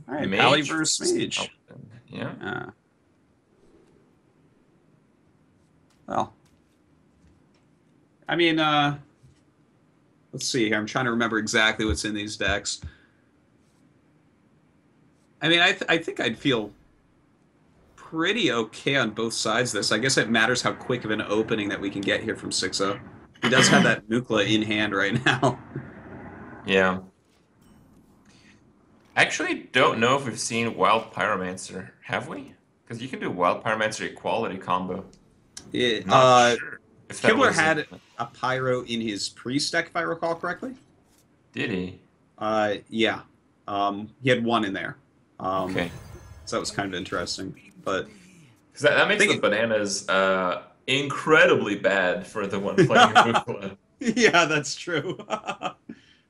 All right, Pally Mage versus versus Mage. Paladin. Yeah. Well, I mean, let's see here. I'm trying to remember exactly what's in these decks. I mean, I think I'd feel pretty okay on both sides of this. I guess it matters how quick of an opening that we can get here from Xixo. He does have that Nukla in hand right now. Yeah. Actually, don't know if we've seen Wild Pyromancer. Have we? Because you can do Wild Pyromancer equality combo. It, Not sure if that Kibler was in. had a Pyro in his pre-stack, if I recall correctly. Did he? Yeah. He had one in there. Okay. So that was kind of interesting. But Because that I makes the think bananas incredibly bad for the one playing it... Mukla. Yeah, that's true.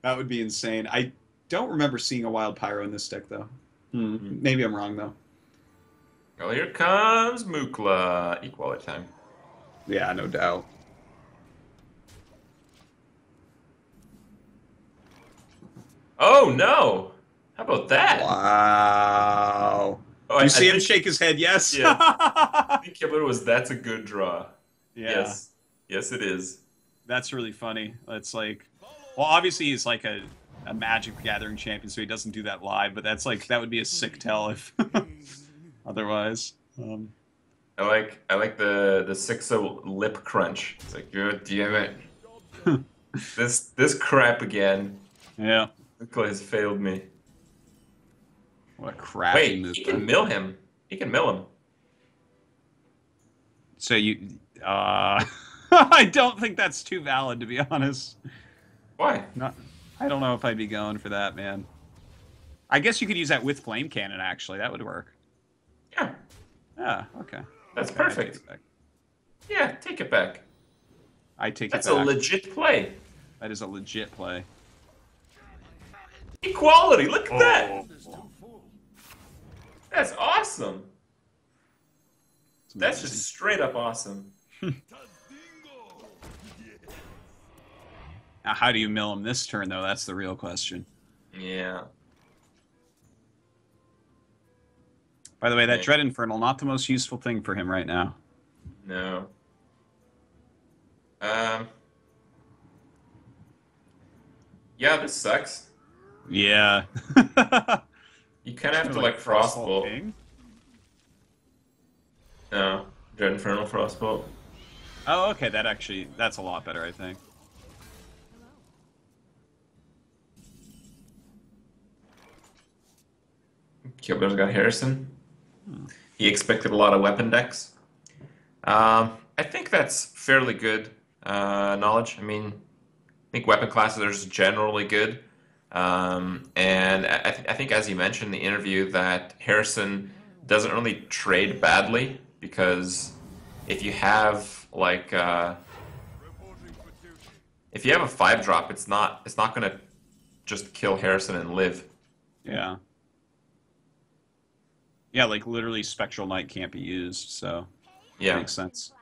That would be insane. I don't remember seeing a wild pyro in this deck though. Maybe I'm wrong though. Well, here comes Mukla. Equality time. Yeah, no doubt. Oh no! How about that? Wow. Oh, Do you I see him think shake his head? Yes. yeah. I think Kibler was that's a good draw. Yeah, Yes. Yes, it is. that's really funny. It's like, well, obviously he's like a Magic the Gathering champion, so he doesn't do that live. But that's like that would be a sick tell if otherwise. I like the Xixo lip crunch. It's like, God damn it. This crap again. Yeah. Mukla has failed me. What a crappy Wait, move. he can mill him. He can mill him. So you, I don't think that's too valid to be honest. Why? Not, I don't know if I'd be going for that, man. I guess you could use that with flame cannon. Actually, that would work. Yeah, Yeah. Okay. that's Okay, I take perfect. it back. Yeah, take it back. I take it That's a back. legit play. That is a legit play. Equality, look at that. Oh. That's awesome. It's That's amazing. just straight up awesome. Now, how do you mill him this turn, though? That's the real question. Yeah. By the way, that Okay. Dread Infernal, not the most useful thing for him right now. No. Um. Yeah, this sucks. Yeah. You kind of have to Like like frostbolt. King? No, Dread Infernal frostbolt. Oh, okay. That's a lot better, I think. Kibler's got Harrison. He expected a lot of weapon decks. I think that's fairly good knowledge. I mean, I think weapon classes are just generally good. And I think, as you mentioned in the interview, that Harrison doesn't really trade badly because if you have like if you have a 5-drop, it's not gonna just kill Harrison and live. Yeah. Yeah, like literally Spectral Knight can't be used, so that Yeah, makes sense.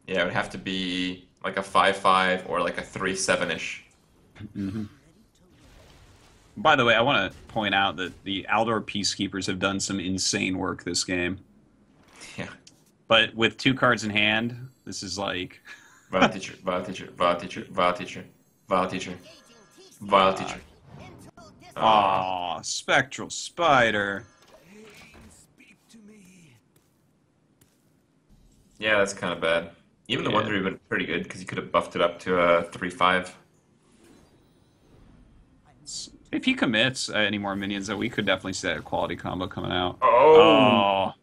yeah, it would have to be like a 5/5 or like a 3/7-ish. Hmm. By the way, I want to point out that the Aldor Peacekeepers have done some insane work this game. Yeah. But with 2 cards in hand, this is like... Vile teacher, vile teacher, vile teacher, vile teacher, vile teacher, vile teacher. Aw, Spectral Spider. Yeah, that's kind of bad. Even the Yeah. 1/3 went pretty good because you could have buffed it up to a 3/5. If he commits any more minions, though, we could definitely see that quality combo coming out. Oh! Oh,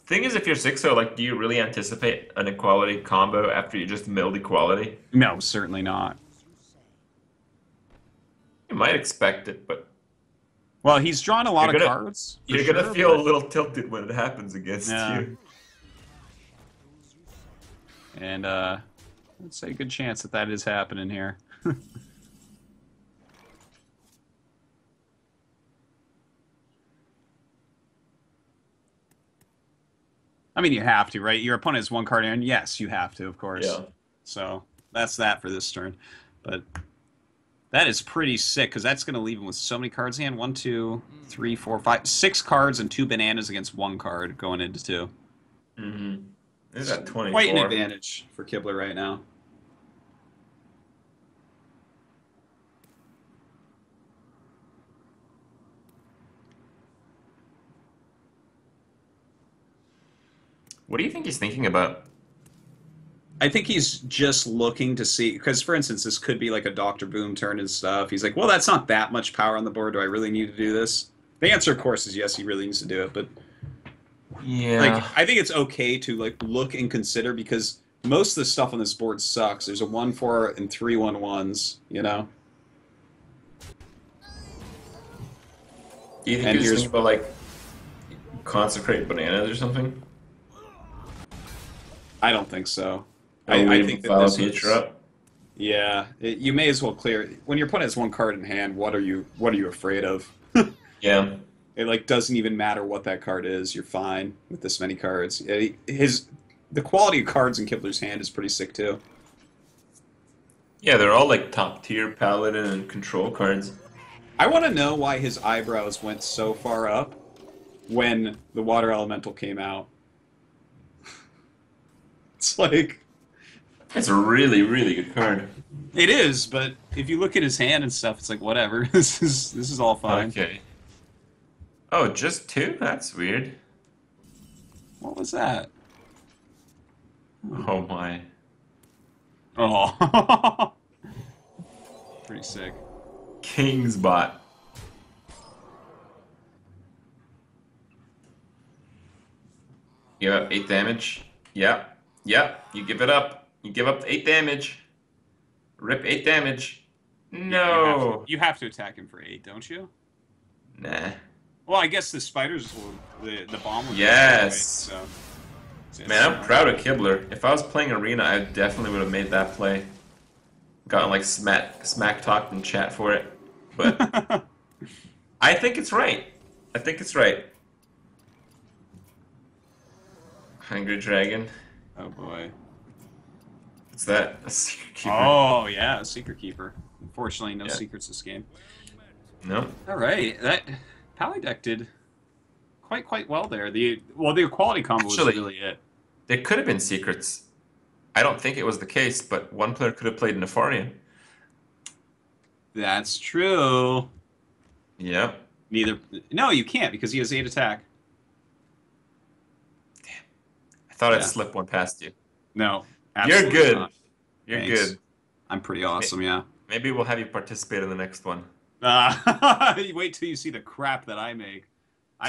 Thing is, if you're Xixo, like, do you really anticipate an equality combo after you just milled equality? no, certainly not. You might expect it, but Well, he's drawn a lot you're of gonna cards, for you're gonna sure, feel a but... little tilted when it happens against Yeah. you. And, let's say good chance that that is happening here. I mean, you have to, right? Your opponent has 1 card in. Yes, you have to, of course. Yeah. So that's that for this turn. But that is pretty sick because that's going to leave him with so many cards in hand. 1, 2, 3, 4, 5, 6 cards and 2 bananas against 1 card going into 2. Mm-hmm. This is It's at quite an 24. advantage for Kibler right now. What do you think he's thinking about? I think he's just looking to see because, for instance, this could be like a Doctor Boom turn and stuff. He's like, well, that's not that much power on the board. Do I really need to do this? The answer, of course, is yes. He really needs to do it, but like, Yeah. I think it's okay to like look and consider because most of the stuff on this board sucks. There's a 1/4 and 3/1/1s, you know, Do you think and he's just here's thinking about like consecrate bananas or something? I don't think so. Oh, I we think that file this future is up. yeah. You may as well clear when your opponent has 1 card in hand. What are you afraid of? Yeah. It like doesn't even matter what that card is. You're fine with this many cards. His the quality of cards in Kibler's hand is pretty sick too. Yeah, they're all like top tier paladin and control cards. I want to know why his eyebrows went so far up when the water elemental came out. It's like It's a really, really good card. it is, but if you look at his hand and stuff, it's like whatever. This is all fine. Okay. Oh, just 2? That's weird. What was that? Oh my. Oh, pretty sick. King's bot. Give up 8 damage. Yep. Yep. You give it up. You give up 8 damage. Rip 8 damage. No. You have to attack him for 8, don't you? Nah. Well, I guess the spiders will the bomb will Yes. destroy, so Man, I'm proud of Kibler. If I was playing Arena, I definitely would have made that play. Gotten like smack talked in chat for it. But I think it's right. I think it's right. Hungry Dragon. Oh boy. What's that? A Secret Keeper? Oh yeah, Secret Keeper. Unfortunately, no Yeah. secrets this game. No. All right, that Pally deck did quite well there. The equality combo was Actually, really it. there could have been secrets. I don't think it was the case, but one player could have played Nefarian. That's true. Yeah. Neither. No, you can't because he has 8 attack. I thought I'd Yeah. slip one past you. No, You're absolutely good. not. You're Thanks. good. I'm pretty awesome. Yeah. Maybe we'll have you participate in the next one. You wait till you see the crap that I make.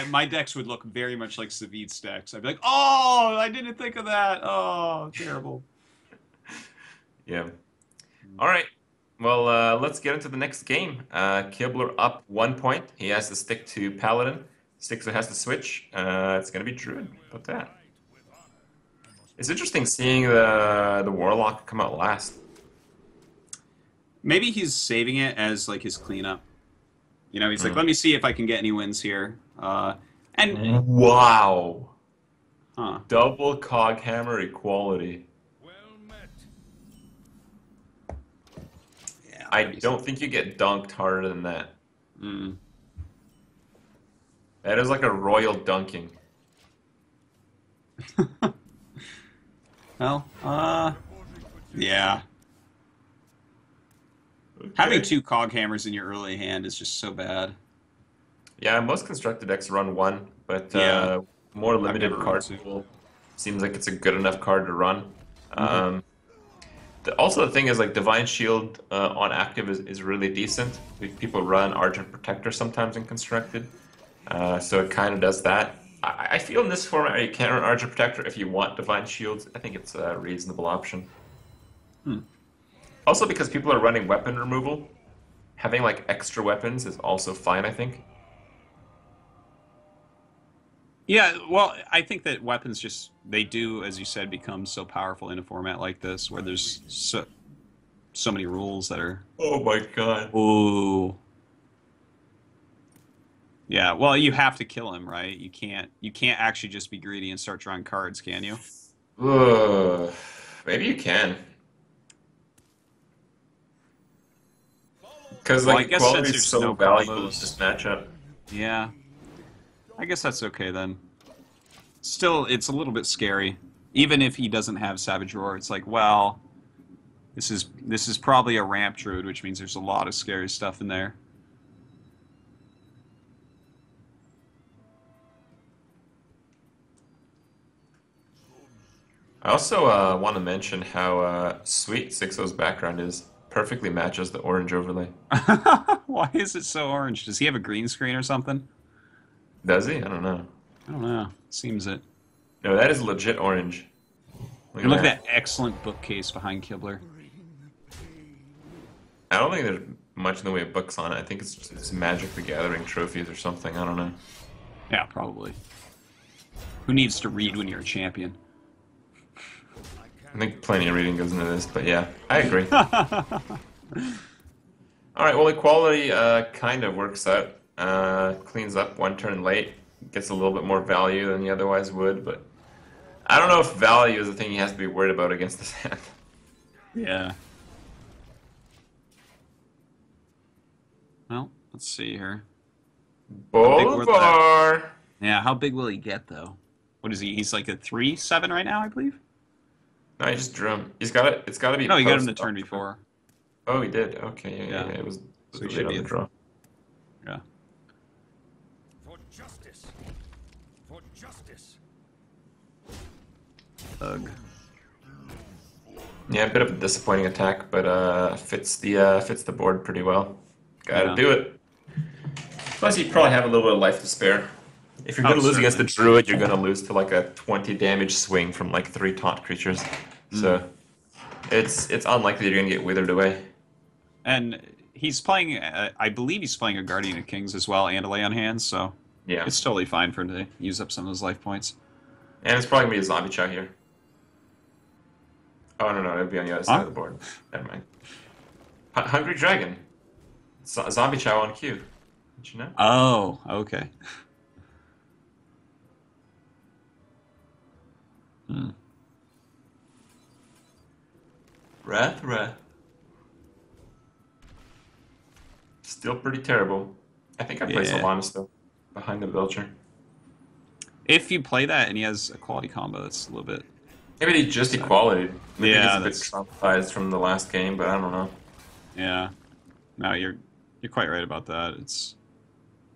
My decks would look very much like Savid's decks. I'd be like, oh, I didn't think of that. Oh, terrible. Yeah. All right. Well, let's get into the next game. Kibler up 1 point. He has to stick to Paladin. Xixo has to switch. It's going to be Druid. Put that. It's interesting seeing the Warlock come out last. Maybe he's saving it as like his cleanup. You know, he's like, let me see if I can get any wins here. And Wow. huh. Double Coghammer equality. Yeah, I don't think you get dunked harder than that. Mm. That is like a royal dunking. Well, yeah. Okay. Having 2 cog hammers in your early hand is just so bad. Yeah, most constructed decks run 1, but Yeah. more I've limited never run card 2. pool seems like it's a good enough card to run. Mm-hmm. Also, the thing is, like, Divine Shield on active is really decent. People run Argent Protector sometimes in constructed, so it kind of does that. I feel in this format you can't run Argent Protector if you want Divine Shields. I think it's a reasonable option. Hmm. Also, because people are running weapon removal, having like extra weapons is also fine, I think. Yeah, well, I think that weapons just they do, as you said, become so powerful in a format like this where there's so many rules that are Oh my god. ooh. Yeah, well, you have to kill him, right? You can't actually just be greedy and start drawing cards, can you? Ugh. Maybe you can. Because Well, I like guess equality since is there's so no valuable in combos, this matchup. yeah, I guess that's okay then. Still, it's a little bit scary. Even if he doesn't have Savage Roar, it's like, well, this is probably a ramp druid, which means there's a lot of scary stuff in there. I also want to mention how sweet Xixo's background is. Perfectly matches the orange overlay. Why is it so orange? Does he have a green screen or something? Does he? I don't know. I don't know. Seems it. No, that is legit orange. Look And at look at that. that excellent bookcase behind Kibler. I don't think there's much in the way of books on it. I think it's Magic the Gathering trophies or something. I don't know. Yeah, probably. Who needs to read when you're a champion? I think plenty of reading goes into this, but yeah, I agree. All right, well, equality kind of works out. Cleans up one turn late, gets a little bit more value than he otherwise would, but I don't know if value is the thing he has to be worried about against this hand. Yeah. Well, let's see here. How big will that- Bolivar! Yeah, how big will he get though? What is he? He's like a 3/7 right now, I believe. No, he just drew him. He's got it. It's got to be. No, he got him the post- turn before. Oh, he did. Okay, yeah, Yeah. yeah. It was So he late should on be the a- draw. Yeah. For justice. For justice. Ugh. Yeah, a bit of a disappointing attack, but fits the board pretty well. Got to Yeah. do it. Plus, you probably have a little bit of life to spare. If you're Oh, going to lose against the certainly. druid, you're going to lose to like a 20 damage swing from like 3 taunt creatures. So it's unlikely you're going to get withered away. And he's playing. I believe he's playing a Guardian of Kings as well, and a Lay on Hands. So Yeah, it's totally fine for him to use up some of those life points. and it's probably going to be a zombie chow here. Oh no, it'll be on the other side Huh? of the board. Never mind. Hungry Dragon. Zombie chow on cue. Did you know? Oh, okay. Wrath. Still pretty terrible. I think I play Yeah. Sylvanas though, behind the Belcher. If you play that and he has a quality combo, that's a little bit. Maybe they just equality. Maybe Yeah, he's a bit that's- traumatized from the last game, but I don't know. Yeah. No, you're quite right about that. It's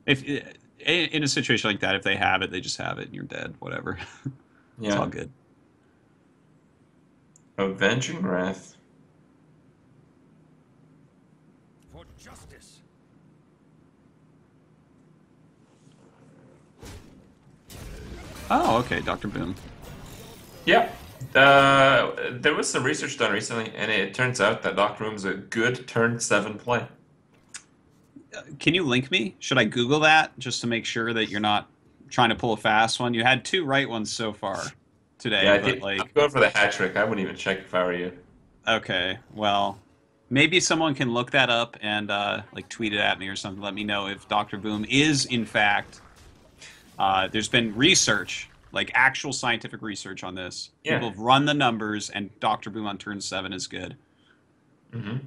if in a situation like that, if they have it, they just have it, and you're dead. Whatever. It's Yeah. all good. Avenging Wrath. For justice. Oh, okay, Dr. Boom. Yeah. There was some research done recently, and it turns out that Doctor Room's a good turn 7 play. Can you link me? Should I Google that just to make sure that you're not trying to pull a fast one? You had 2 right ones so far today, Yeah, but I'm going for the hat trick. I wouldn't even check if I were you. okay, well, maybe someone can look that up and like tweet it at me or something. Let me know if Dr. Boom is in fact. There's been research, like actual scientific research on this. Yeah. People have run the numbers, and Dr. Boom on turn 7 is good. Mm-hmm.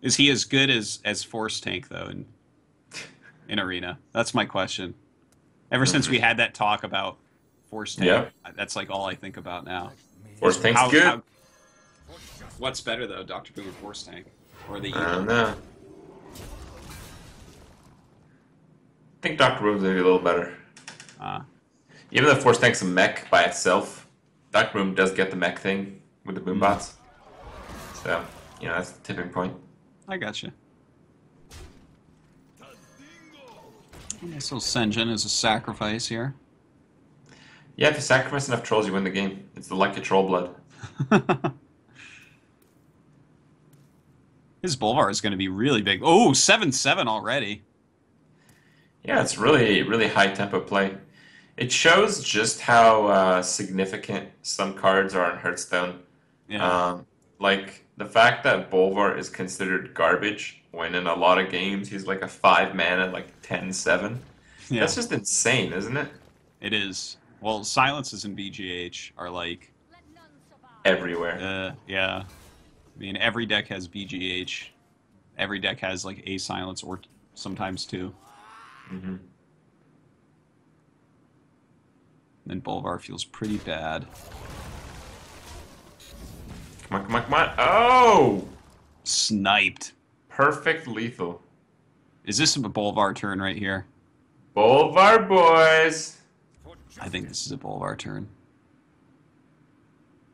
Is he as good as Force Tank though in Arena? That's my question. Ever since we had that talk about Force Tank, Yeah. that's like all I think about now. Force Tank's How- good. how- what's better though, Dr. Boom or Force Tank, or the I don't evil? know. I think Doctor Room's maybe a little better. Even though Force Tank's a mech by itself, Doctor Room does get the mech thing with the boom bots. So, that's the tipping point. I gotcha. So Senjin is a sacrifice here. Yeah, if you sacrifice enough trolls, you win the game. It's the lucky troll blood. His Bolvar is going to be really big. Oh, 7/7 already. Yeah, it's really, really high tempo play. It shows just how significant some cards are in Hearthstone. Yeah. Like the fact that Bolvar is considered garbage when in a lot of games he's like a 5 mana, like 10/7. Yeah. That's just insane, isn't it? It is. Well, silences in BGH are like everywhere. Yeah. I mean, every deck has BGH. Every deck has like a silence or sometimes two. Hmm. Then Bolvar feels pretty bad. Come on, come on, come on. Oh! Sniped. Perfect lethal. Is this a Bolvar turn right here? Bolvar boys! For I think justice. this is a Bolvar turn.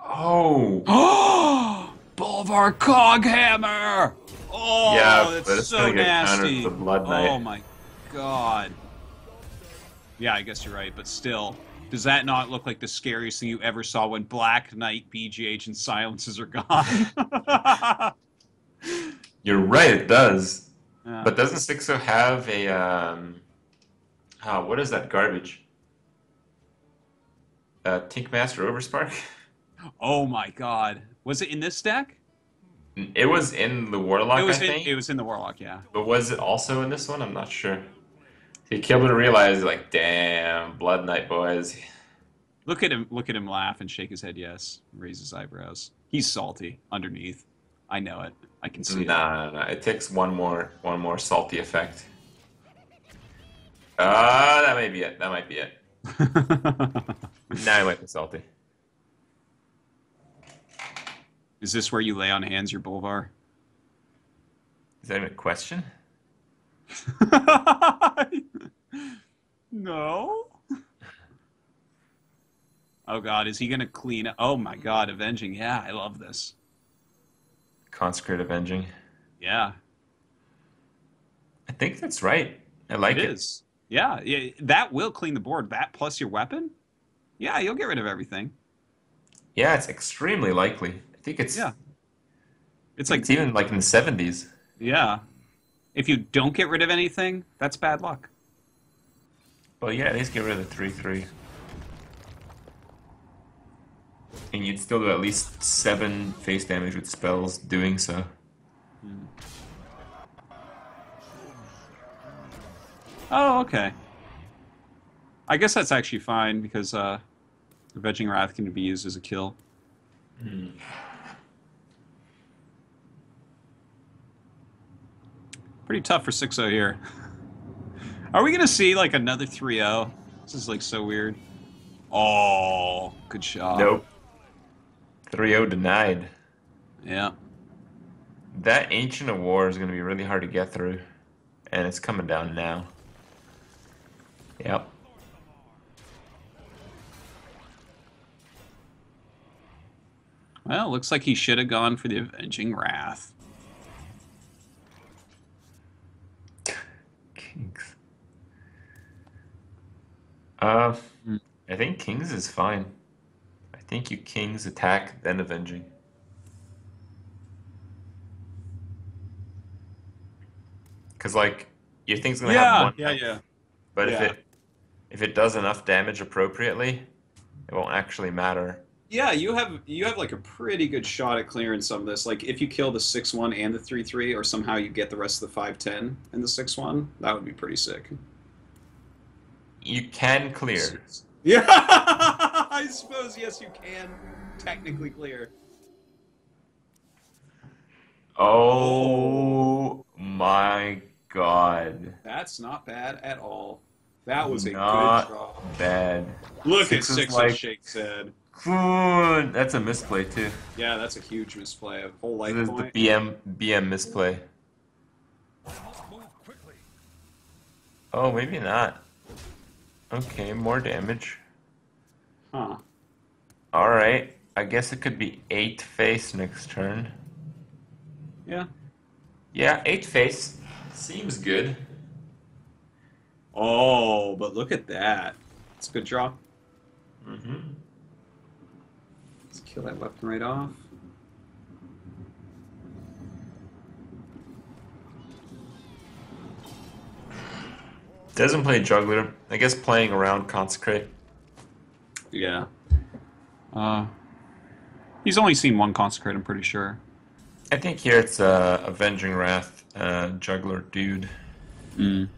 Oh! Oh! Bolvar Coghammer! Yeah, Oh, but that's it's gonna so get countered nasty. with the Blood Oh Knight. my god. Yeah, I guess you're right, but still. Does that not look like the scariest thing you ever saw when Black Knight, BGH, and silences are gone? You're right, it does. Yeah. But doesn't Xixo have a what is that garbage? Tinkmaster Overspark? Oh my god. Was it in this deck? It was in the Warlock, I It think. was in the Warlock, yeah. But was it also in this one? I'm not sure. See, Kibler realized, like, damn, Blood Knight boys. Look at him laugh and shake his head yes. Raise his eyebrows. He's salty underneath. I know it. I can see Nah, nah, nah. It takes one more salty effect. Ah, that may be it. That might be it. it. Now I might be salty. Is this where you lay on hands your Bolvar? Is that even a question? No. Oh god, is he gonna clean up? Oh my god, avenging. Yeah, I love this. Consecrate Avenging. Yeah, I think that's right. I like it it. is. Yeah, yeah, that will clean the board. That plus your weapon. Yeah, you'll get rid of everything. Yeah, it's extremely likely. I think Yeah, it's like it's even like in the 70s. yeah. If you don't get rid of anything, that's bad luck. Well, yeah, at least get rid of the 3/3. And you'd still do at least 7 face damage with spells doing so. Oh, okay. I guess that's actually fine because Avenging Wrath can be used as a kill. Pretty tough for Xixo here. Are we gonna see like another 3-0? This is like so weird. Oh, good shot. Nope. 3-0 denied. Yeah. That Ancient of War is going to be really hard to get through. And it's coming down now. Yep. Well, looks like he should have gone for the Avenging Wrath. Kings. I think Kings is fine. I think you Kings attack, then Avenging. Because, like, your thing's going to have one health. yeah. But Yeah. if it does enough damage appropriately, it won't actually matter. Yeah, you have like a pretty good shot at clearing some of this. Like if you kill the 6-1 and the 3-3, or somehow you get the rest of the 5-10 and the 6-1, that would be pretty sick. You can clear. Yeah, I suppose yes, you can technically clear. Oh my god. That's not bad at all. That was a Not good draw. bad. Look Six at is Six like- Shake's head. Good. That's a misplay too. Yeah, that's a huge misplay. A whole life This is the point. BM misplay. Must move quickly. Oh, maybe not. Okay, more damage. Huh. Alright. I guess it could be 8 face next turn. Yeah. Yeah, 8 face. Seems good. Oh, but look at that. It's a good draw. Mm-hmm. Let's kill that weapon right off. Doesn't play Juggler. I guess playing around Consecrate. Yeah. He's only seen one Consecrate, I'm pretty sure. I think here it's Avenging Wrath Juggler dude. Mm.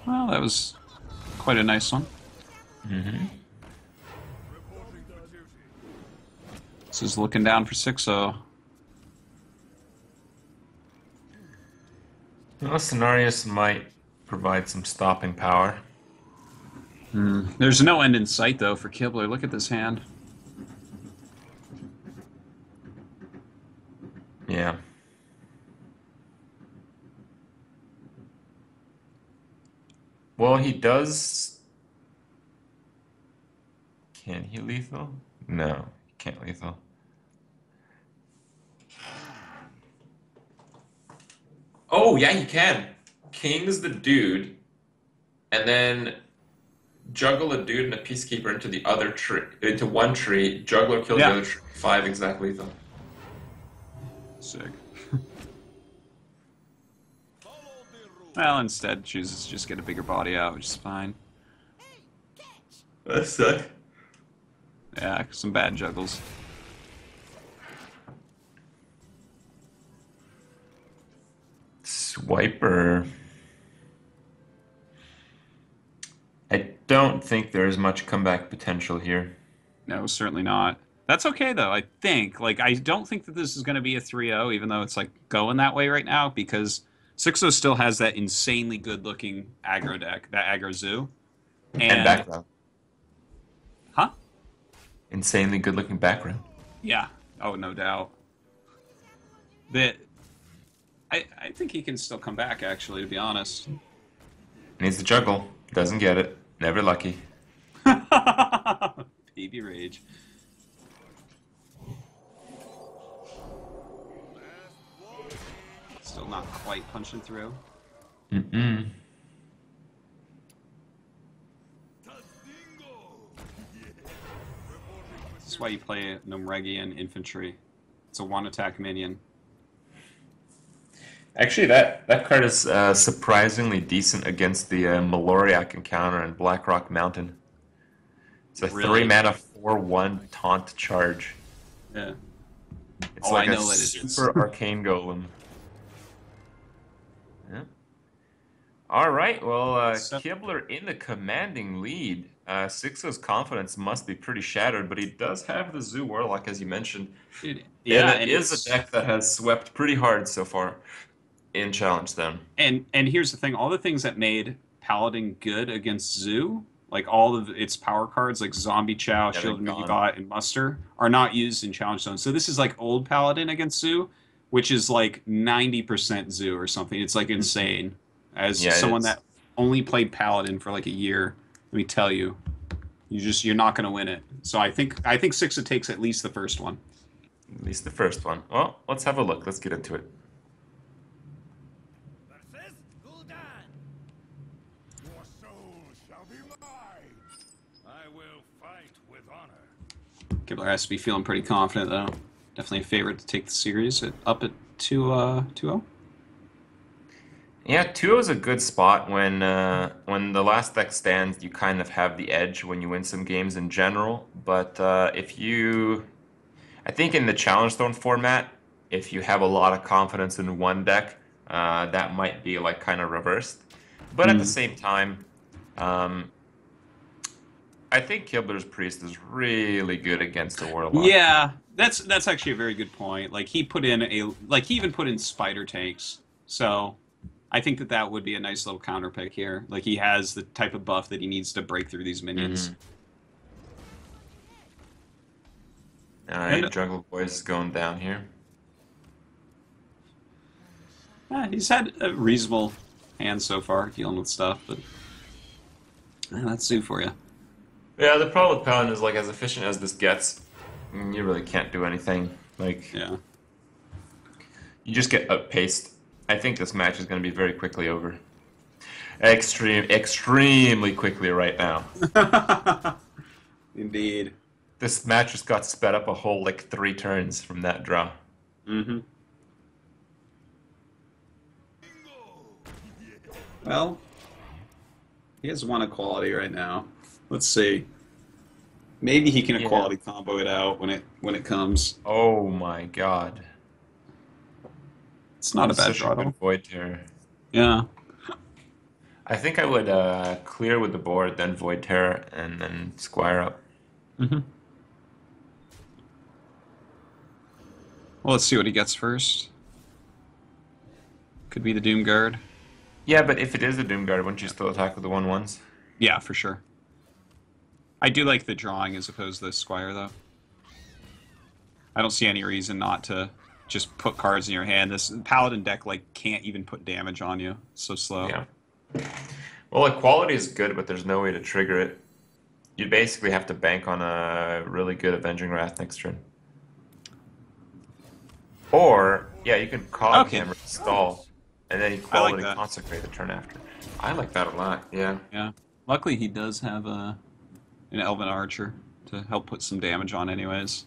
Well, that was quite a nice one. Mm-hmm. This is looking down for Xixo. Well, Cenarius might provide some stopping power. There's no end in sight, though, for Kibler. Look at this hand. Yeah. Well, he does. Can he lethal? No, he can't lethal. Oh, yeah, he can. King's the dude, and then juggle a dude and a peacekeeper into the other tree, into one tree. Juggler kills the Yeah. other tree. 5 exact lethal. Sick. Well, instead chooses to just get a bigger body out, which is fine. That's sick. Yeah, some bad juggles. Swiper. I don't think there's much comeback potential here. No, certainly not. That's okay, though, I think. Like, I don't think that this is going to be a 3-0, even though it's, like, going that way right now, because Xixo still has that insanely good-looking aggro deck, that aggro zoo. And background. Huh? Insanely good looking background. Yeah. Oh, no doubt. That I think he can still come back, actually, to be honest. Needs to juggle. Doesn't get it. Never lucky. Baby rage. Still not quite punching through. Mm-mm. This is why you play Nomregian Infantry. It's a one-attack minion. Actually, that card is surprisingly decent against the Maloriak encounter in Blackrock Mountain. It's a Really? 3-mana 4/1 taunt charge. Yeah. It's Oh, like I a know what it is. super arcane golem. Yeah. All right. Well, So- Kibler in the commanding lead. Xixo's confidence must be pretty shattered, but he does have the Zoo Warlock, as you mentioned. Dude, yeah, And it is it's- a deck that has swept pretty hard so far in Challengestone. And here's the thing: all the things that made Paladin good against Zoo, like all of its power cards, like Zombie Chow, Yeah, Shield they're Minibot, and Muster, are not used in Challenge Zone. So this is like old Paladin against Zoo, which is like 90% Zoo or something. It's like insane. As Yeah, it someone is. that only played Paladin for like a year, let me tell you, you're not going to win it. So I think Sixa takes at least the first one. At least the first one. Well, let's have a look. Let's get into it. Versus Gul'dan. Your soul shall be mine. I will fight with honor. Kibler has to be feeling pretty confident though. Definitely a favorite to take the series up at 2-0. Yeah, 2 is a good spot when the last deck stands. You kind of have the edge when you win some games in general. But I think in the Challengestone format, if you have a lot of confidence in one deck, that might be like kind of reversed. But at the same time, I think Kibler's Priest is really good against the Warlock. Yeah, that's actually a very good point. Like he even put in spider tanks. So I think that would be a nice little counter pick here. Like he has the type of buff that he needs to break through these minions. All right, Jungle Boys is going down here. He's had a reasonable hand so far dealing with stuff, but that's Zoo for you. Yeah, the problem with Paladin is like as efficient as this gets, you really can't do anything. Like Yeah. you just get outpaced. I think this match is going to be very quickly over. Extremely quickly right now. Indeed. This match just got sped up a whole like 3 turns from that draw. Mm-hmm. Well, he has one equality right now. Let's see. Maybe he can Yeah. equality combo it out when it comes. Oh my god. It's not a bad Such draw. a good Void Terror. Yeah. I think I would clear with the board, then Void Terror, and then Squire up. Mm-hmm. Well, let's see what he gets first. Could be the Doom Guard. Yeah, but if it is a Doom Guard, wouldn't you still attack with the 1/1s? Yeah, for sure. I do like the drawing as opposed to the Squire, though. I don't see any reason not to just put cards in your hand. This Paladin deck like can't even put damage on you. It's so slow. Yeah. Well, equality is good, but there's no way to trigger it. You basically have to bank on a really good Avenging Wrath next turn. Or, yeah, you can Cog Hammer, stall, and then Equality Consecrate the turn after. I like that a lot, yeah. Yeah. Luckily, he does have an Elven Archer to help put some damage on anyways.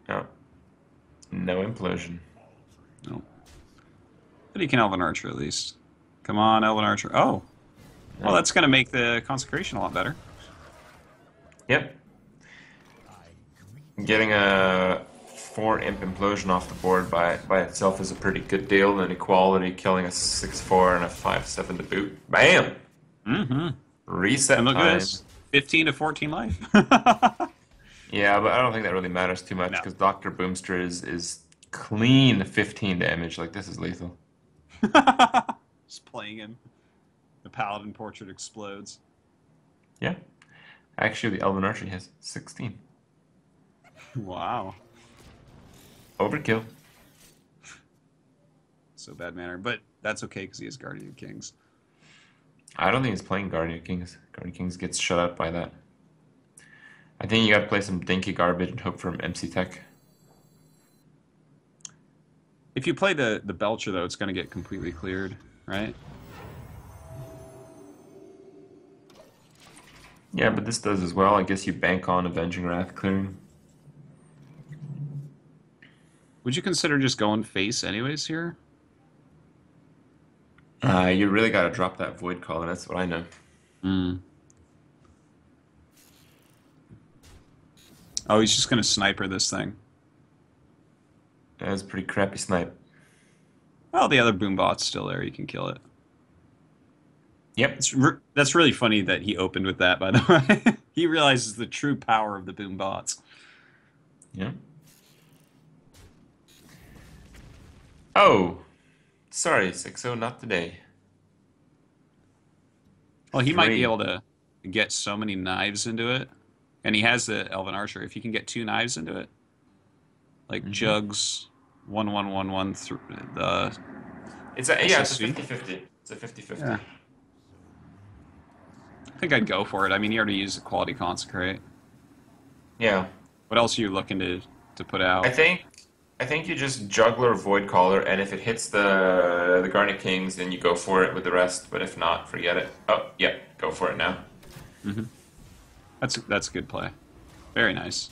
No. No Implosion. No. But he can Elven Archer at least. Come on, Elven Archer. Oh! Well, that's going to make the Consecration a lot better. Yep. Getting a 4 Imp Implosion off the board by itself is a pretty good deal. And Equality killing a 6/4 and a 5/7 to boot. Bam! Mm-hmm. Reset and look time. at this. 15 to 14 life. Yeah, but I don't think that really matters too much because Dr. Boomster is clean 15 damage. Like, this is lethal. Just playing him. The Paladin portrait explodes. Yeah. Actually, the Elven Archer has 16. Wow. Overkill. So bad manner. But that's okay because he has Guardian of Kings. I don't think he's playing Guardian of Kings. Guardian of Kings gets shut out by that. I think you gotta play some dinky garbage and hope for an MC Tech. If you play the Belcher, though, it's going to get completely cleared, right? Yeah, but this does as well. I guess you bank on Avenging Wrath clearing. Would you consider just going face anyways here? You really gotta drop that Void Caller, that's what I know. Hmm. Oh, he's just going to sniper this thing. That's a pretty crappy snipe. Well, the other Boombot's still there. You can kill it. Yep. That's really funny that he opened with that, by the way. He realizes the true power of the Boombots. Yeah. Oh. Sorry, Xixo, not today. Well, he might be able to get so many knives into it. And he has the Elven Archer. If you can get 2 knives into it, like Jugs, 1/1/1/1 through the. It's a 50/50. It's a 50/50. Yeah. I think I'd go for it. I mean, you already used the Quality Consecrate. Yeah. What else are you looking to put out? I think you just Juggler Void Caller, and if it hits the Guardian Kings, then you go for it with the rest. But if not, forget it. Oh, yeah, go for it now. Mm-hmm. That's a good play. Very nice.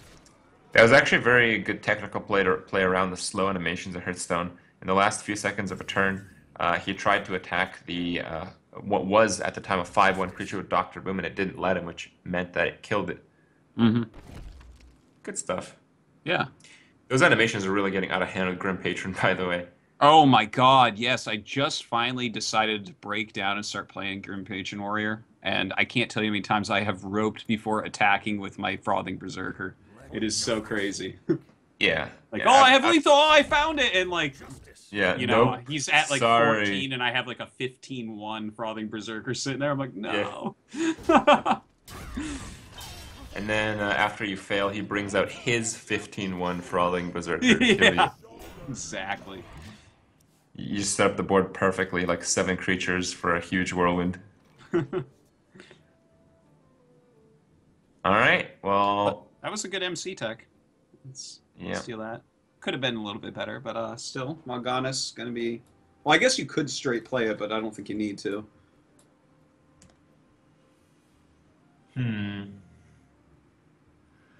That was actually a very good technical play to play around the slow animations of Hearthstone. In the last few seconds of a turn, he tried to attack the what was at the time a 5/1 creature with Dr. Boom, and it didn't let him, which meant that it killed it. Mm-hmm. Good stuff. Yeah. Those animations are really getting out of hand with Grim Patron, by the way. Oh my god, yes. I just finally decided to break down and start playing Grim Patron Warrior. And I can't tell you how many times I have roped before attacking with my Frothing Berserker. It is so crazy. Yeah. Like, yeah, I have lethal, I found it! And like, yeah, you know, nope, he's at like sorry. 14 and I have like a 15/1 Frothing Berserker sitting there. I'm like, no. Yeah. And then after you fail, he brings out his 15/1 Frothing Berserker to kill you. Exactly. You just set up the board perfectly, like 7 creatures for a huge whirlwind. Alright, well... That was a good MC tech. Let's steal that. Could have been a little bit better, but still, Morgana's going to be... Well, I guess you could straight play it, but I don't think you need to.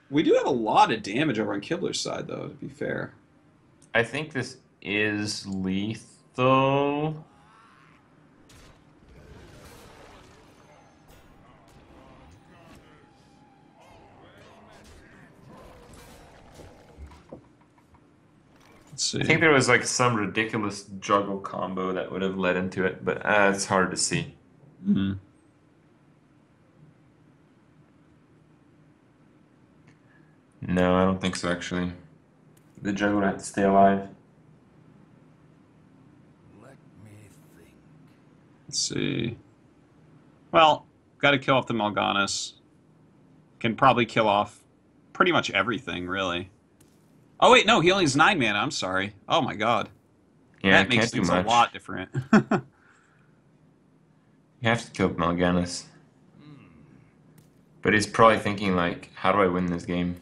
We do have a lot of damage over on Kibler's side, though, to be fair. I think this is lethal. Let's see. I think there was like some ridiculous juggle combo that would have led into it, but it's hard to see. Mm-hmm. No, I don't think so, actually. The juggler had to stay alive. Let me think. Let's see. Well, got to kill off the Mal'Ganis. Can probably kill off pretty much everything, really. Oh wait, no, he only has 9 mana. I'm sorry. Oh my god, Yeah, I that makes can't do things a much. lot different. You have to kill Mal'Ganis. But he's probably thinking, like, how do I win this game?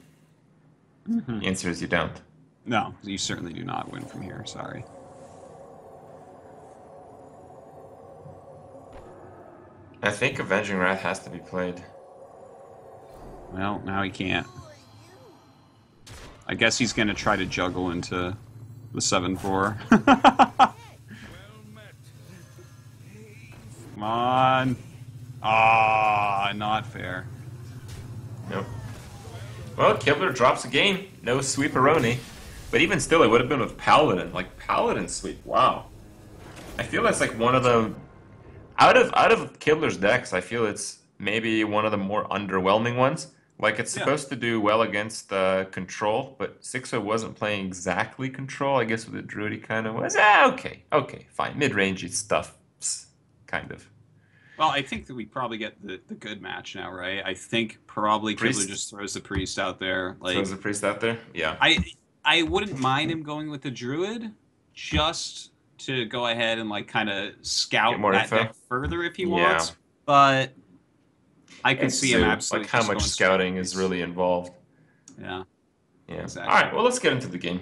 The answer is you don't. No, you certainly do not win from here. Sorry. I think Avenging Wrath has to be played. Well, now he can't. I guess he's gonna try to juggle into the 7/4. Well met. Come on. Ah, not fair. Nope. Well, Kibler drops a game. No sweeperoni. But even still, it would have been with Paladin. Like, Paladin sweep. Wow. I feel that's like one of the... Out of Kibler's decks, I feel it's maybe one of the more underwhelming ones. Like, it's Yeah. supposed to do well against control, but Xixo wasn't playing exactly control. I guess with the Druid, he kind of was. Okay, fine. Mid-rangey stuff, kind of. Well, I think that we probably get the good match now, right? I think probably Kibler Priest just throws the priest out there. Like throws the priest out there. Yeah. I wouldn't mind him going with the druid, just to go ahead and like kind of scout Get more that info. deck further if he Yeah. wants. But I could It's see him so, absolutely like how just much going straight scouting to is priest. really involved. Yeah. Yeah. Exactly. All right. Well, let's get into the game.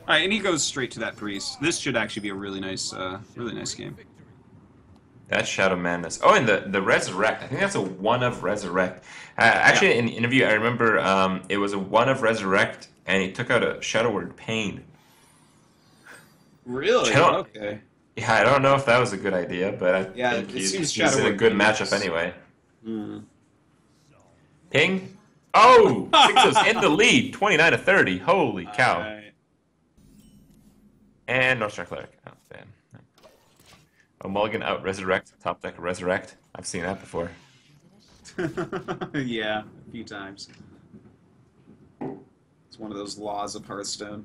All right, and he goes straight to that priest. This should actually be a really nice game. That's Shadow Madness. Oh, and the Resurrect. I think that's a one of Resurrect. Actually, in the interview, I remember it was a one of Resurrect, and he took out a Shadow Word Pain. Really? I don't- Okay. Yeah, I don't know if that was a good idea, but I Yeah, think it he's seems in Shadow a Word good Pain matchup is- anyway. Hmm. Ping. Oh, Xixo's in the lead, 29 to 30. Holy cow! Alright. And North Star Cleric. Oh, damn. Oh, Mulligan out Resurrect, top deck Resurrect. I've seen that before. Yeah, a few times. It's one of those laws of Hearthstone.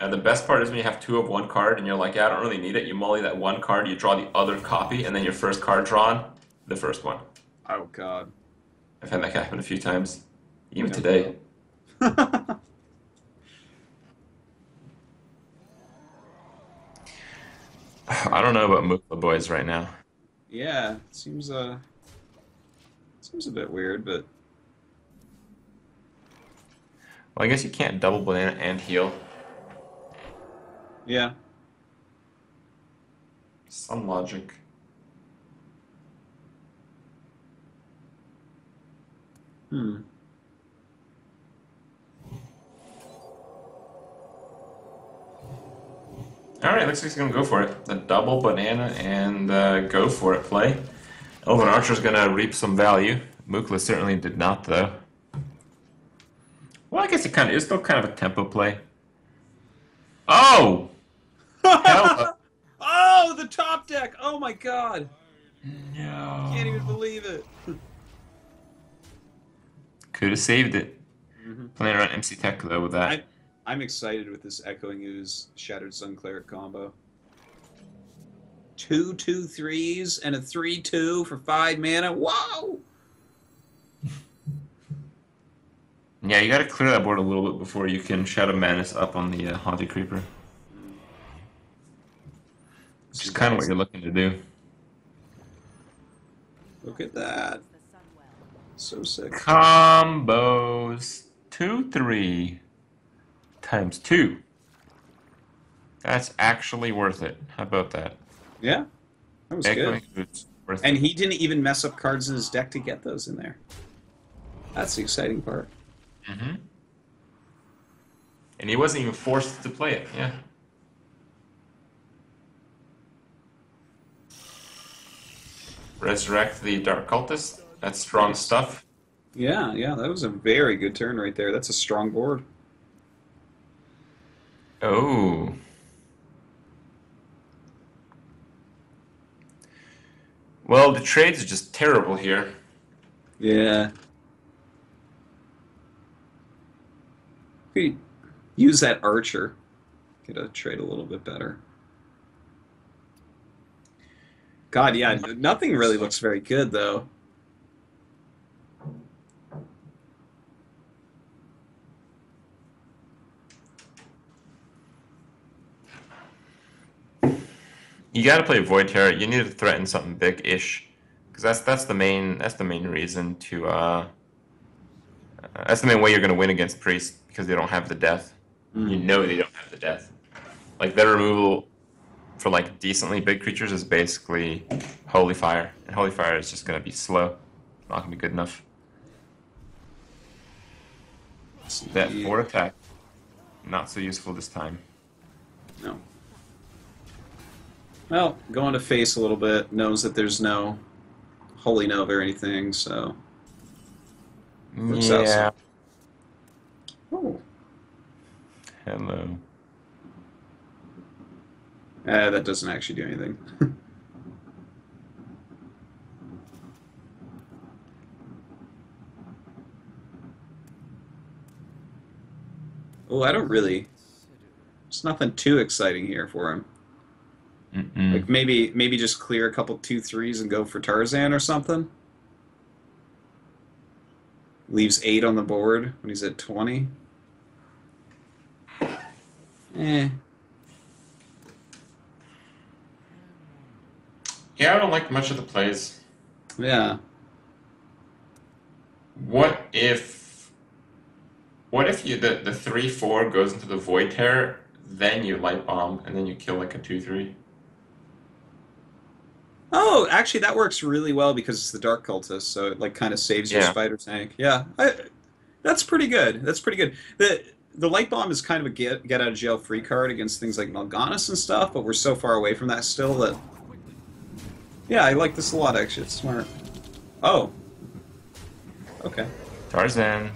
And the best part is when you have 2 of one card and you're like, yeah, I don't really need it. You mully that one card, you draw the other copy, and then your first card drawn, the first one. Oh god. I've had that happen a few times, even Yeah. today. I don't know about Mukla boys right now. Yeah, it seems a bit weird, but Well, I guess you can't double banana and heal. yeah. Some logic. Hmm. Alright, looks like he's gonna go for it. The double banana and go for it play. Elven Archer's gonna reap some value. Mukla certainly did not, though. Well, I guess it kind of is still kind of a tempo play. Oh! Hell Oh, the top deck! Oh my god! no. Can't even believe it. Could have saved it. Mm-hmm. Playing around MC Tech, though, with that. I'm excited with this Echoing Ooze Shattered Sun Cleric combo. 2 2/3s and a 3/2 for 5 mana. Whoa! Yeah, you gotta clear that board a little bit before you can Shadow Madness up on the Haunted Creeper. Which is kind of what you're looking to do. Look at that. So sick. Combos 2/3 times 2. That's actually worth it. How about that? Yeah, that was Echoing good. Ooze, worth And it. he didn't even mess up cards in his deck to get those in there. That's the exciting part. Mm-hmm. And he wasn't even forced to play it. Yeah. Resurrect the Dark Cultist. That's strong stuff. Yeah, that was a very good turn right there. That's a strong board. Oh. Well, the trades are just terrible here. Yeah. Could use that archer. Get a trade a little bit better. God, yeah, nothing really So looks very good though. you got to play Void Terror. You need to threaten something big-ish, because that's the main reason to that's the main way you're going to win against Priest because they don't have the death. You Mm. know they don't have the death. Like their removal for like decently big creatures is basically Holy Fire, and Holy Fire is just going to be slow. Not going to be good enough. That Yeah. 4 attack, not so useful this time. No. Well, going to face a little bit, knows that there's no Holy Nova or anything, so works out. Yeah. Oh, Hello. that doesn't actually do anything. Oh, I don't really. There's nothing too exciting here for him. Mm-mm. Like maybe just clear a couple 2/3s and go for Tarzan or something. Leaves 8 on the board when he's at 20. Eh. Yeah, I don't like much of the plays. Yeah. What if you the 3/4 goes into the Void Terror, then you Light Bomb, and then you kill like a 2/3? Oh, actually, that works really well because it's the Dark Cultist, so it like kind of saves your Yeah. Spider Tank. Yeah, that's pretty good. That's pretty good. The Light Bomb is kind of a get out of jail free card against things like Mal'Ganis and stuff, but we're so far away from that still that yeah, I like this a lot. Actually, it's smart. Oh, okay. Tarzan.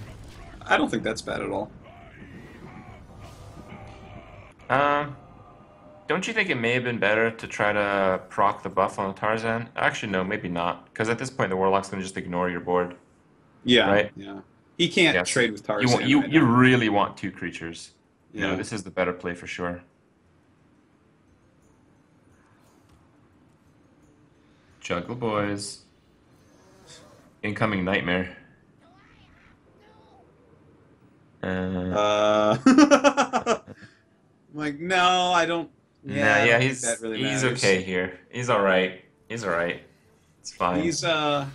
I don't think that's bad at all. Um, don't you think it may have been better to try to proc the buff on the Tarzan? Actually, no, maybe not. Because at this point, the Warlock's going to just ignore your board, Yeah, right? yeah. He can't Yes. trade with You want Tarzan you right you now. really want 2 creatures. No, Yeah. this is the better play for sure. Juggle boys. Incoming nightmare. Uh, like no, I don't. Nah, Yeah, I yeah, don't think he's that really he's matters. okay here. He's all right. He's all right. It's fine. He's I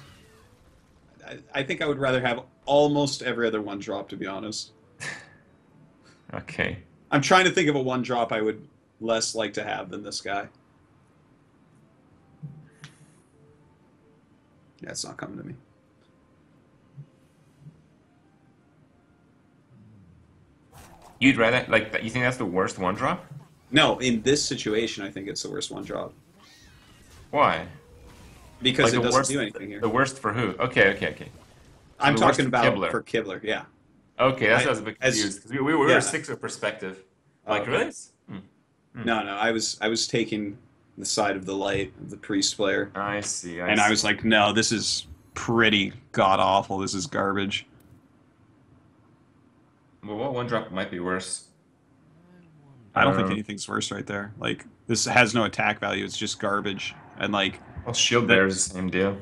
think I would rather have almost every other one drop, to be honest. Okay. I'm trying to think of a one drop I would less like to have than this guy. Yeah, it's not coming to me. You'd rather like that? You think that's the worst one drop? No, in this situation, I think it's the worst one drop Why? because Like it the doesn't worst? do anything here. The worst for who? Okay, okay, okay. So I'm the worst talking for about Kibler. for Kibler. Yeah, Okay, that's I what I was a bit as confused because we were yeah. a Xixo perspective. Oh, Like okay. really? Hmm. No, I was taking the side of the light of the priest player, I see. I and I see. was like, no, this is pretty god awful. This is garbage. Well, what one drop might be worse? I don't think Um, anything's worse right there. Like this has no attack value. It's just garbage. And like well, Shield that Bear is the same deal.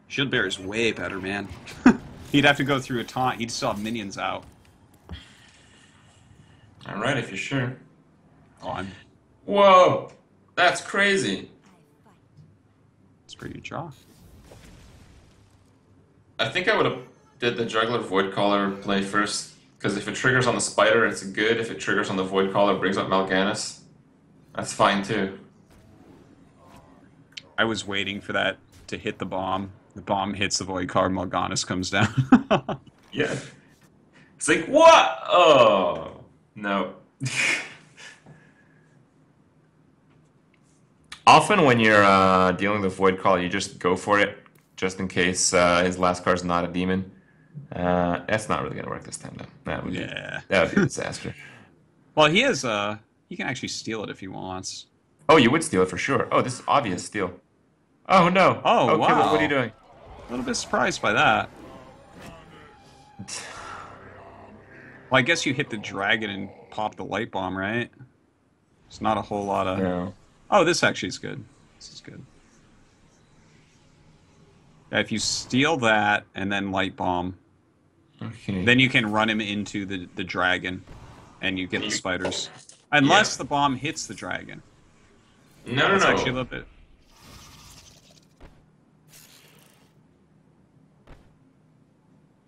Shield Bear is way better, man. He'd have to go through a taunt. He'd still have minions out. All right, if you're sure. Oh, Whoa, that's crazy. it's a pretty good draw. I think I would have did the Juggler Void Caller play first because if it triggers on the Spider, it's good. If it triggers on the Void Caller, it brings up Mal'Ganis. That's fine too. I was waiting for that to hit the bomb. The bomb hits the void card. Mal'Ganis comes down. Yeah. It's like what? Oh no. Often when you're dealing with Void Caller, you just go for it, just in case his last card's not a demon. That's not really gonna work this time, though. Yeah. That would be a disaster. Well, he has. He can actually steal it if he wants. Oh, you would steal it for sure. Oh, this is obvious steal. Oh no. Oh Okay, what are you wow. doing? A little bit surprised by that. Well, I guess you hit the dragon and pop the light bomb, right? It's not a whole lot of. No. Oh, this actually is good. This is good. Yeah, if you steal that and then light bomb, Okay. then you can run him into the dragon, and you get the spiders. Yeah. Unless the bomb hits the dragon. No, That's no, actually a no. little bit.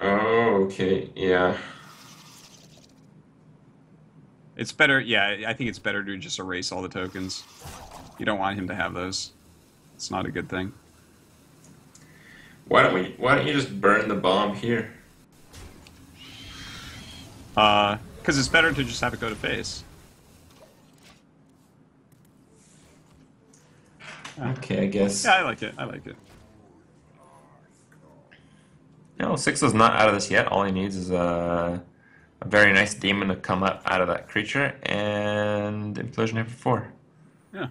Oh, okay. Yeah. It's better. Yeah, I think it's better to just erase all the tokens. You don't want him to have those. It's not a good thing. Why don't you just burn the bomb here? Because it's better to just have it go to face. Okay, I guess. Yeah, I like it. I like it. No, Xixo's not out of this yet. All he needs is a very nice demon to come up out of that creature and implosion here for 4. Yeah.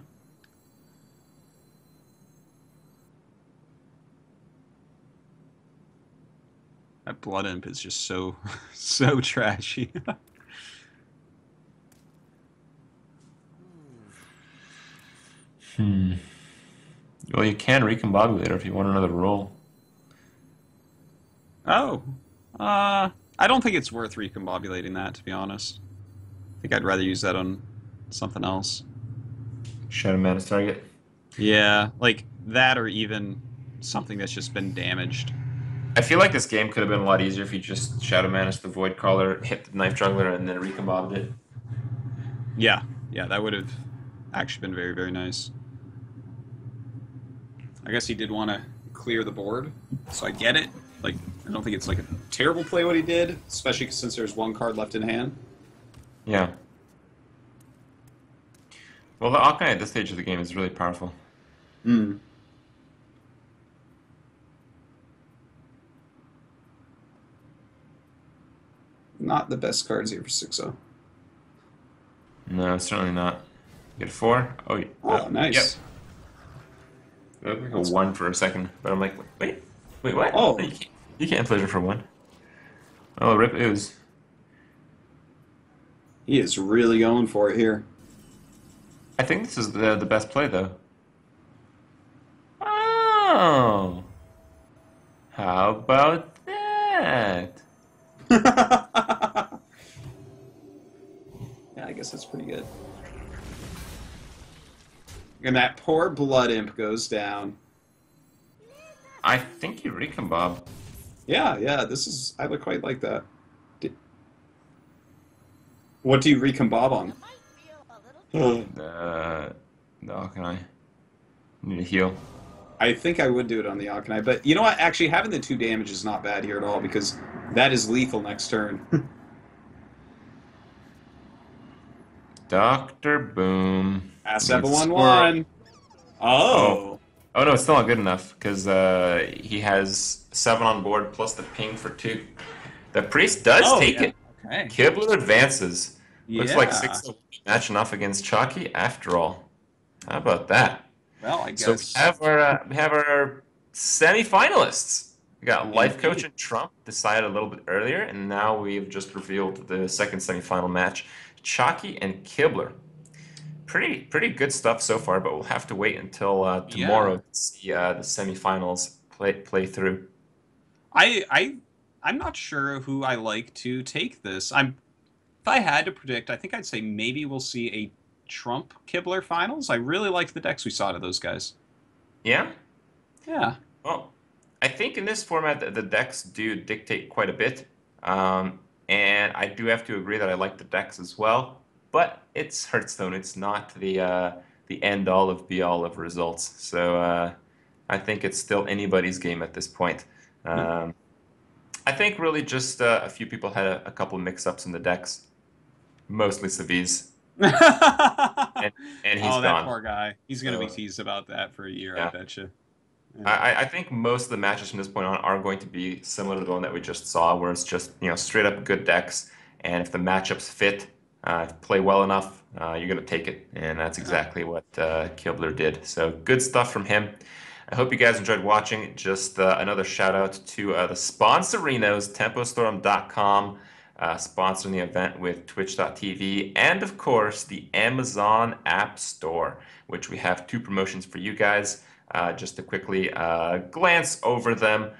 That blood imp is just so so trashy. Well, you can recombobulate if you want another roll. Oh. I don't think it's worth recombobulating that, to be honest. I think I'd rather use that on something else. Shadow Man's target. Yeah, like that or even something that's just been damaged. I feel like this game could have been a lot easier if you just Shadow Managed the Void Caller, hit the Knife Juggler, and then recombobbed it. Yeah, yeah, that would have actually been very, very nice. I guess he did want to clear the board, so I get it. Like, I don't think it's like a terrible play what he did, especially since there's one card left in hand. Yeah. Well, the Arcanine at this stage of the game is really powerful. Hmm. Not the best cards here for Xixo. No, certainly not. You get a 4? Oh, Oh, nice. Yep. I was like a 1 for a second, but I'm like, wait, what? Oh. You can't pleasure for 1. Oh, Rip Ooze. He is really going for it here. I think this is the best play, though. Oh. How about that? Yeah, I guess that's pretty good. And that poor blood imp goes down. I think you recombob. Yeah, yeah, this is... I would quite like that. What do you recombob on? The Arcanine. Need to heal. I think I would do it on the Arcanine, but you know what? Actually, having the 2 damage is not bad here at all, because that is lethal next turn. Dr. Boom. Pass Needs 7-1-1. Oh. Oh no, it's still not good enough because he has 7 on board plus the ping for 2. The priest does take it. Okay. Kibler advances. Looks like Yeah. 6 matching off against Chalky after all. How about that? Well, I So guess... we have our semi-finalists. We got Life Coach and Trump decided a little bit earlier, and now we've just revealed the second semi-final match: Chalky and Kibler. Pretty good stuff so far, but we'll have to wait until tomorrow to see the semi-finals play through. I'm not sure who I like to take this. If I had to predict, I think I'd say maybe we'll see a Trump Kibler finals. I really liked the decks we saw to those guys. Yeah? Yeah. Well, I think in this format the decks do dictate quite a bit, and I do have to agree that I like the decks as well. But it's Hearthstone. It's not the end all of be all of results. So I think it's still anybody's game at this point. I think really just a few people had a couple of mix-ups in the decks, mostly Saviz. and he's oh, that gone. poor guy. He's going to be So, teased about that for a year, yeah. I bet you. Yeah. I think most of the matches from this point on are going to be similar to the one that we just saw, where it's just straight up good decks, and if the matchups fit, play well enough, you're going to take it, and that's exactly what Kibler did. So good stuff from him. I hope you guys enjoyed watching. Just another shout out to the sponsorinos, tempostorm.com, sponsoring the event with twitch.tv, and of course the Amazon App Store, which we have 2 promotions for you guys. Just to quickly glance over them,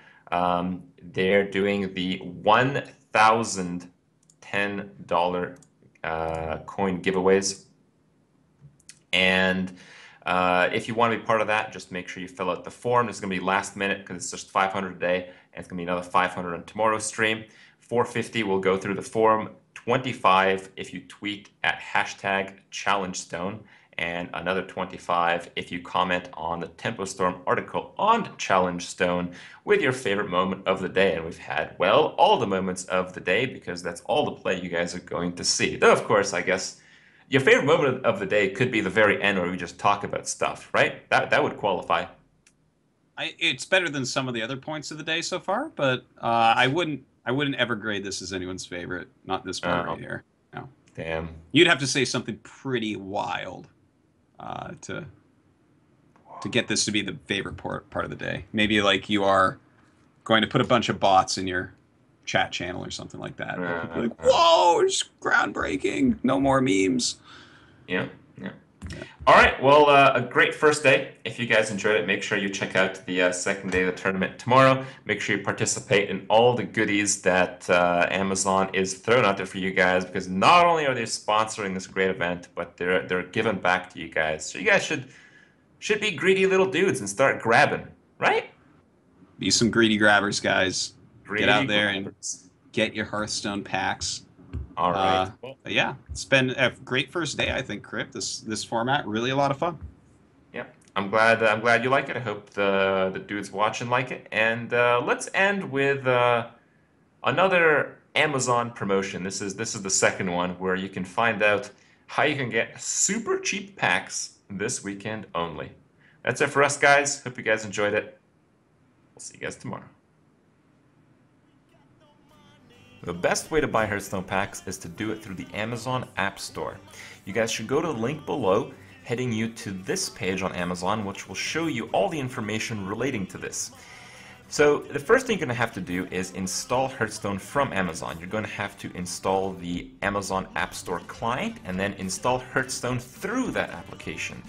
they're doing the 1,000 $10 coin giveaways. And if you want to be part of that, just make sure you fill out the form. It's going to be last minute because it's just 500 a day, and it's going to be another 500 on tomorrow's stream. 450 will go through the form, 25 if you tweet at hashtag Challengestone, and another 25 if you comment on the Tempo Storm article on Challengestone with your favorite moment of the day. And we've had, well, all the moments of the day because that's all the play you guys are going to see. Though, of course, I guess your favorite moment of the day could be the very end where we just talk about stuff, right? That would qualify. It's better than some of the other points of the day so far, but I wouldn't ever grade this as anyone's favorite. Not this one right here. No. Damn. You'd have to say something pretty wild to get this to be the favorite part of the day. Maybe like you are going to put a bunch of bots in your chat channel or something like that. Like, whoa, it's groundbreaking. No more memes. Yeah. All right. Well, a great first day. If you guys enjoyed it, make sure you check out the second day of the tournament tomorrow. Make sure you participate in all the goodies that Amazon is throwing out there for you guys, because not only are they sponsoring this great event, but they're giving back to you guys. So you guys should be greedy little dudes and start grabbing, right? Be some greedy grabbers, guys. Greedy Get out there grabbers. and get your Hearthstone packs. All right. But yeah, it's been a great first day, I think, Crip. This format, really a lot of fun. Yeah, I'm glad you like it. I hope the dudes watching like it. And let's end with another Amazon promotion. This is the second one where you can find out how you can get super cheap packs this weekend only. That's it for us, guys. Hope you guys enjoyed it. We'll see you guys tomorrow. The best way to buy Hearthstone packs is to do it through the Amazon App Store. You guys should go to the link below, heading you to this page on Amazon, which will show you all the information relating to this. So the first thing you're going to have to do is install Hearthstone from Amazon. You're going to have to install the Amazon App Store client and then install Hearthstone through that application.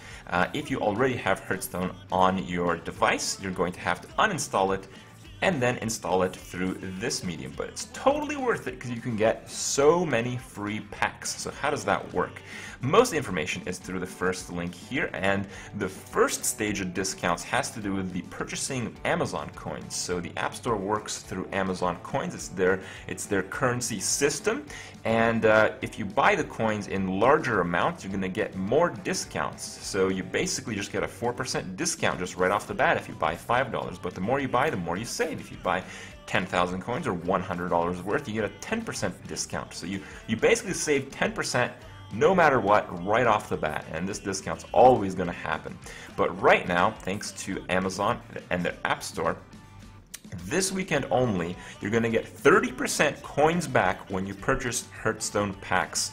If you already have Hearthstone on your device, you're going to have to uninstall it and then install it through this medium. But it's totally worth it because you can get so many free packs. So how does that work? Most of the information is through the first link here, and the first stage of discounts has to do with the purchasing Amazon coins. So the App Store works through Amazon coins. It's their currency system, and if you buy the coins in larger amounts, you're going to get more discounts. So you basically just get a 4% discount just right off the bat if you buy $5. But the more you buy, the more you save. If you buy 10,000 coins or $100 worth, you get a 10% discount. So you basically save 10% no matter what right off the bat, and this discount's always going to happen. But right now, thanks to Amazon and their App Store, this weekend only, you're going to get 30% coins back when you purchase Hearthstone packs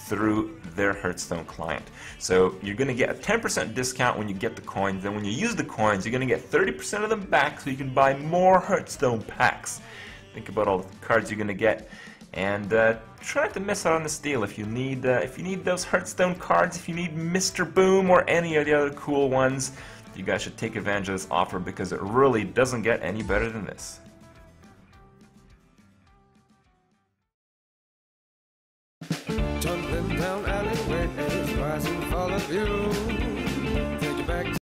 through their Hearthstone client. So you're going to get a 10% discount when you get the coins, then when you use the coins, you're going to get 30% of them back so you can buy more Hearthstone packs. Think about all the cards you're going to get, and try not to miss out on this deal. If you need those Hearthstone cards, if you need Mr. Boom or any of the other cool ones, you guys should take advantage of this offer because it really doesn't get any better than this. Tumbling down alleyways, rise and fall of you.